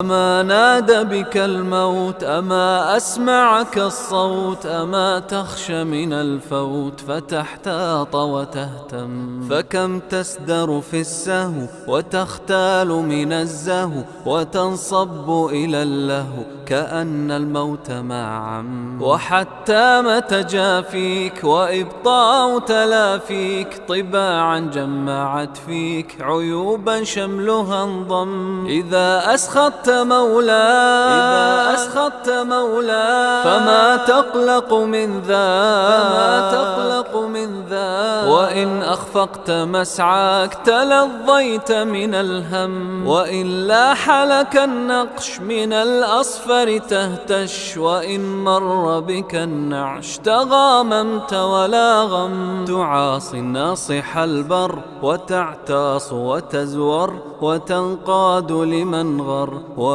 أما نادى بك الموت، أما أسمعك الصوت، أما تخشى من الفوت فتحتاط وتهتم. فكم تسدر في السهو وتختال من الزهو وتنصب إلى اللهو كأن الموت ما عم. وحتى ما تجافيك وإبطاء تلافيك طباعا جمعت فيك عيوبا شملها انضم. إذا أسخطت مولا فما تقلق من ذا وإن أخفقت مسعاك تلظيت من الهم. وإن لاح لك النقش من الأصفر تهتش، وإن مر بك النعش تغاممت ولا غم. تعاصي الناصح البر وتعتاص وتزور وتنقاد لمن غر.